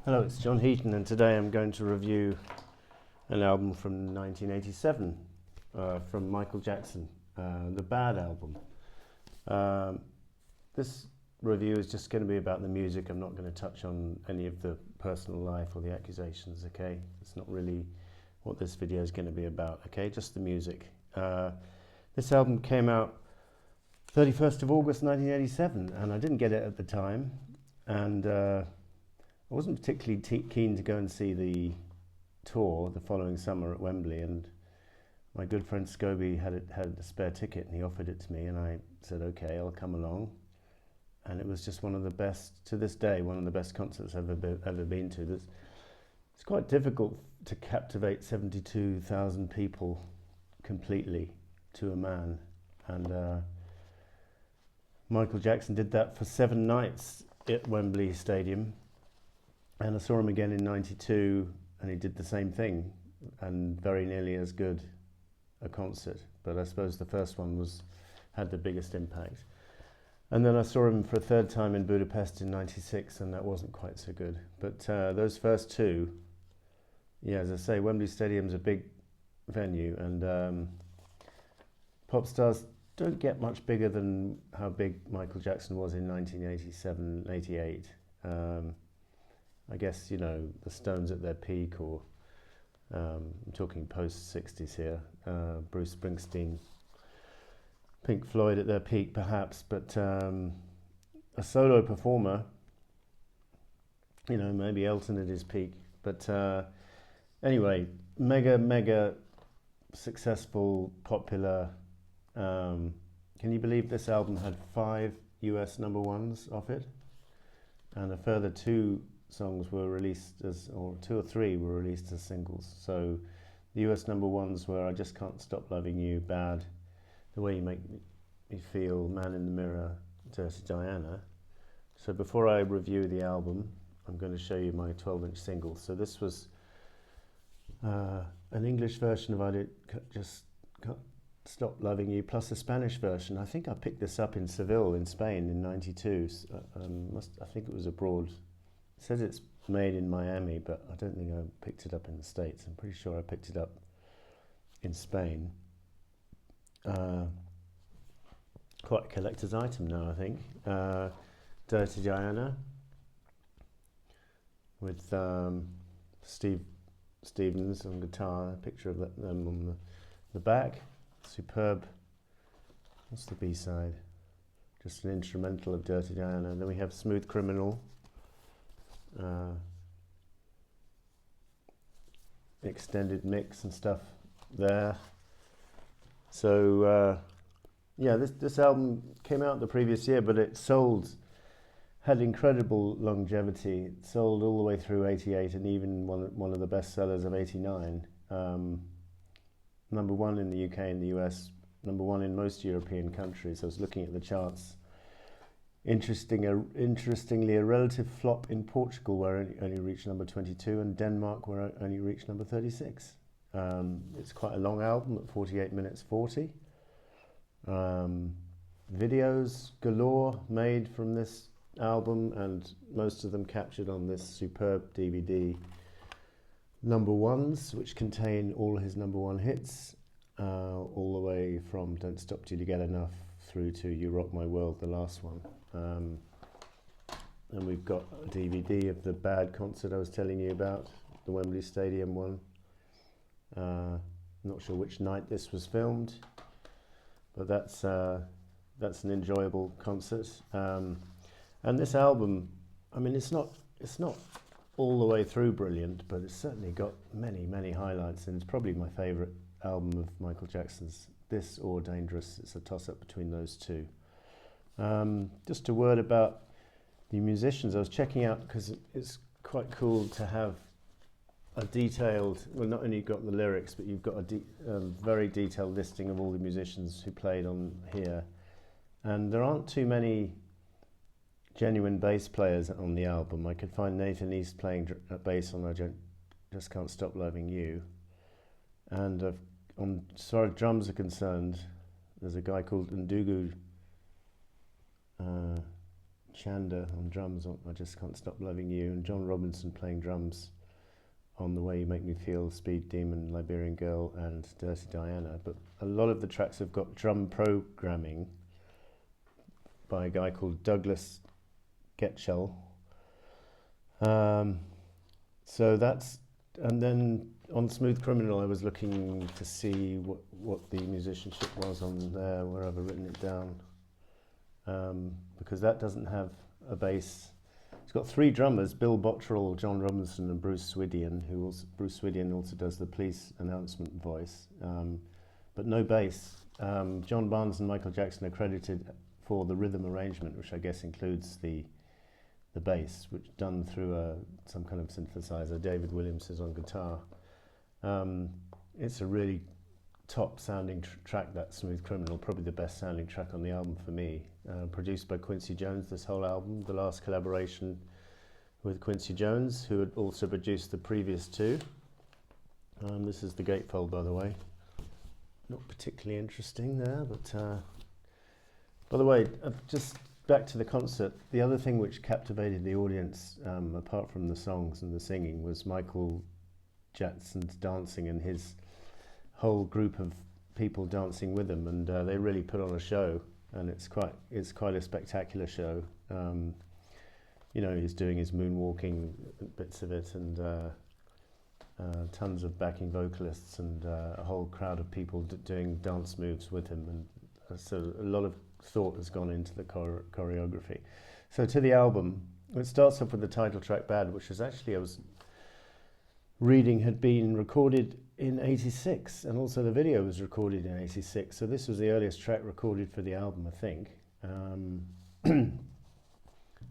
Hello, it's John Heaton, and today I'm going to review an album from 1987 from Michael Jackson, the Bad album. This review is just going to be about the music. I'm not going to touch on any of the personal life or the accusations, okay? It's not really what this video is going to be about, okay? Just the music. This album came out 31st of August 1987, and I didn't get it at the time, and I wasn't particularly keen to go and see the tour the following summer at Wembley, and my good friend Scobie had a spare ticket and he offered it to me, and I said, okay, I'll come along. And it was just one of the best, to this day, one of the best concerts I've ever been to. It's quite difficult to captivate 72,000 people completely to a man, and Michael Jackson did that for 7 nights at Wembley Stadium. And I saw him again in '92, and he did the same thing, and very nearly as good a concert. But I suppose the first one had the biggest impact. And then I saw him for a third time in Budapest in '96, and that wasn't quite so good. But those first two, yeah, as I say, Wembley Stadium's a big venue, and pop stars don't get much bigger than how big Michael Jackson was in 1987, 88. I guess, you know, the Stones at their peak, or I'm talking post-60s here, Bruce Springsteen, Pink Floyd at their peak perhaps, but a solo performer, you know, maybe Elton at his peak, but anyway, mega successful, popular. Can you believe this album had 5 US number ones off it, and a further 2 songs were released or 2 or 3 were released as singles. So the US number ones were I Just Can't Stop Loving You, Bad, The Way You Make Me Feel, Man in the Mirror, Dirty Diana. So before I review the album, I'm going to show you my 12-inch single. So this was an English version of I Just Can't Stop Loving You, plus a Spanish version. I think I picked this up in Seville in Spain in '92. I think it was abroad. It says it's made in Miami, but I don't think I picked it up in the States. I'm pretty sure I picked it up in Spain. Quite a collector's item now, I think. Dirty Diana with Steve Stevens on guitar, a picture of them on the back. Superb. What's the B-side? Just an instrumental of Dirty Diana. And then we have Smooth Criminal. Extended mix and stuff there. So yeah, this album came out the previous year, but it had incredible longevity. It sold all the way through '88, and even one of the best sellers of '89. Number 1 in the UK and the US, number 1 in most European countries. I was looking at the charts. Interestingly, a relative flop in Portugal, where it only reached number 22, and Denmark, where it only reached number 36. It's quite a long album at 48 minutes 40. Videos galore made from this album, and most of them captured on this superb DVD. Number ones, which contain all his number 1 hits, all the way from Don't Stop Till You Get Enough through to You Rock My World, the last one. And we've got a DVD of the Bad concert I was telling you about, the Wembley Stadium one. Not sure which night this was filmed, but that's an enjoyable concert. And this album, I mean, it's not all the way through brilliant, but it's certainly got many highlights, and it's probably my favourite album of Michael Jackson's. This or Dangerous. It's a toss-up between those two. Just a word about the musicians. I was checking out, because it's quite cool to have a detailed, well, not only you've got the lyrics, but you've got a very detailed listing of all the musicians who played on here. And there aren't too many genuine bass players on the album. I could find Nathan East playing bass on I Just Can't Stop Loving You. And as far as drums are concerned, there's a guy called Ndugu Chanda on drums on I Just Can't Stop Loving You, and John Robinson playing drums on The Way You Make Me Feel, Speed Demon, Liberian Girl, and Dirty Diana. But a lot of the tracks have got drum programming by a guy called Douglas Getchell. So that's, and then on Smooth Criminal I was looking to see what the musicianship was on there, where I've written it down, because that doesn't have a bass. It's got three drummers: Bill Bottrell, John Robinson, and Bruce Swidian. Bruce Swidian also does the police announcement voice, but no bass. John Barnes and Michael Jackson are credited for the rhythm arrangement, which I guess includes the bass, which done through some kind of synthesizer. David Williams is on guitar. It's a really top sounding track, that Smooth Criminal, probably the best sounding track on the album for me. Produced by Quincy Jones, this whole album, the last collaboration with Quincy Jones, who had also produced the previous two. This is the gatefold, by the way. Not particularly interesting there, but by the way, just back to the concert, the other thing which captivated the audience, apart from the songs and the singing, was Michael Jackson's dancing and his whole group of people dancing with him, and they really put on a show, and it's quite a spectacular show. You know, he's doing his moonwalking bits of it, and tons of backing vocalists, and a whole crowd of people doing dance moves with him, and so a lot of thought has gone into the choreography. So to the album, it starts off with the title track Bad, which is actually, I was reading, had been recorded in '86, and also the video was recorded in '86, so this was the earliest track recorded for the album, I think.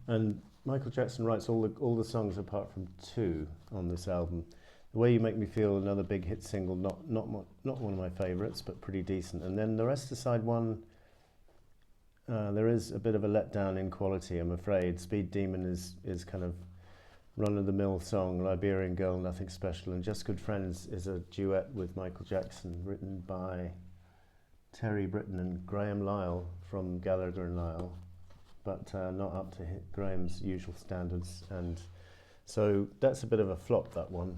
And Michael Jackson writes all the songs apart from two on this album. The Way You Make Me Feel, another big hit single, not one of my favourites, but pretty decent. And then the rest of side one, there is a bit of a letdown in quality, I'm afraid. Speed Demon is kind of run-of-the-mill song. Liberian Girl, nothing special. And Just Good Friends is a duet with Michael Jackson, written by Terry Britton and Graham Lyle from Gallagher and Lyle, but not up to Graham's usual standards. And so that's a bit of a flop, that one,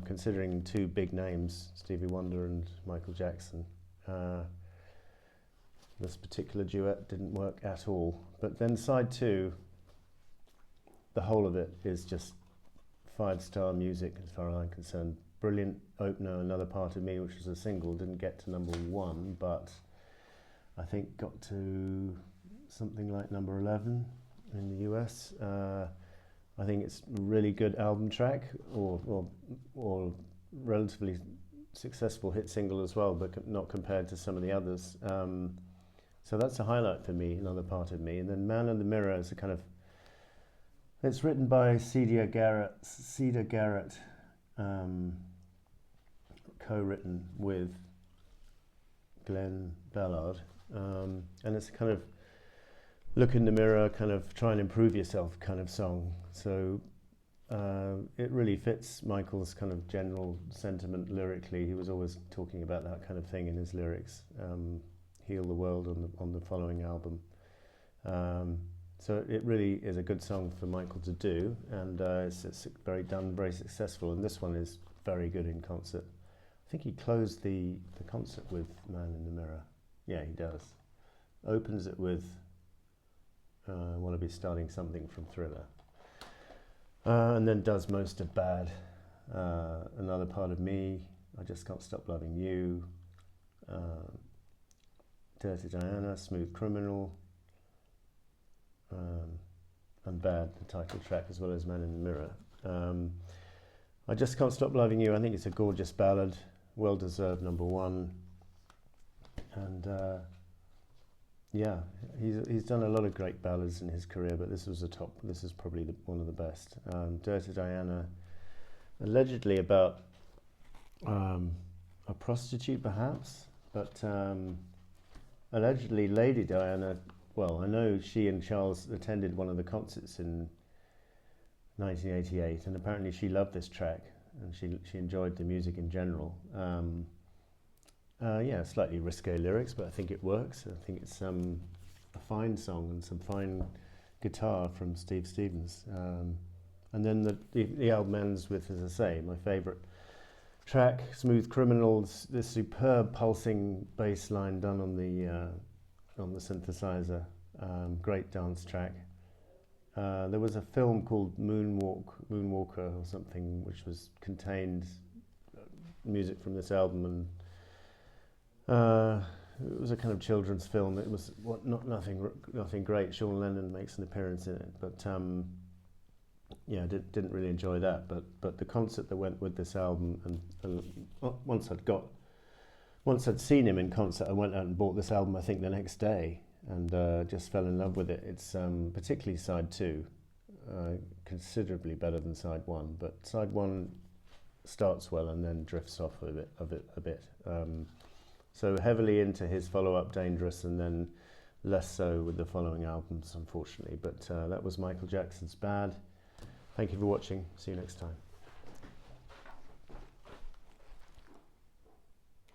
considering two big names, Stevie Wonder and Michael Jackson. This particular duet didn't work at all. But then side two, the whole of it is just 5-star music as far as I'm concerned. Brilliant opener, Another Part of Me, which was a single, didn't get to number 1, but I think got to something like number 11 in the US. I think it's a really good album track, or relatively successful hit single as well, but not compared to some of the others. So that's a highlight for me, Another Part of Me. And then Man in the Mirror is a kind of, it's written by Cedar Garrett, co-written with Glenn Ballard, and it's a kind of look in the mirror, kind of try and improve yourself kind of song. So it really fits Michael's kind of general sentiment lyrically. He was always talking about that kind of thing in his lyrics. Heal the World on the following album. So it really is a good song for Michael to do, and it's very successful, and this one is very good in concert. I think he closed the concert with Man in the Mirror. Yeah, he does. Opens it with Wanna Be Starting Something from Thriller. And then does most of Bad, Another Part of Me, I Just Can't Stop Loving You, Dirty Diana, Smooth Criminal, and Bad, the title track, as well as Man in the Mirror. I Just Can't Stop Loving You, I think it's a gorgeous ballad, well-deserved number 1. And yeah, he's done a lot of great ballads in his career, but this is probably one of the best. Dirty Diana, allegedly about a prostitute perhaps, but allegedly Lady Diana, well, I know she and Charles attended one of the concerts in 1988, and apparently she loved this track, and she enjoyed the music in general. Yeah, slightly risque lyrics, but I think it works. I think it's a fine song and some fine guitar from Steve Stevens. And then the album ends with, as I say, my favourite track, Smooth Criminals, this superb pulsing bass line done on the synthesizer. Great dance track. There was a film called Moonwalker or something, which contained music from this album, and it was a kind of children's film. It was nothing great. Sean Lennon makes an appearance in it, but yeah, didn't really enjoy that. But the concert that went with this album, and once I'd seen him in concert, I went out and bought this album, I think the next day, and just fell in love with it. It's particularly side 2, considerably better than side 1, but side 1 starts well and then drifts off a bit. So heavily into his follow-up Dangerous, and then less so with the following albums, unfortunately. But that was Michael Jackson's Bad. Thank you for watching. See you next time.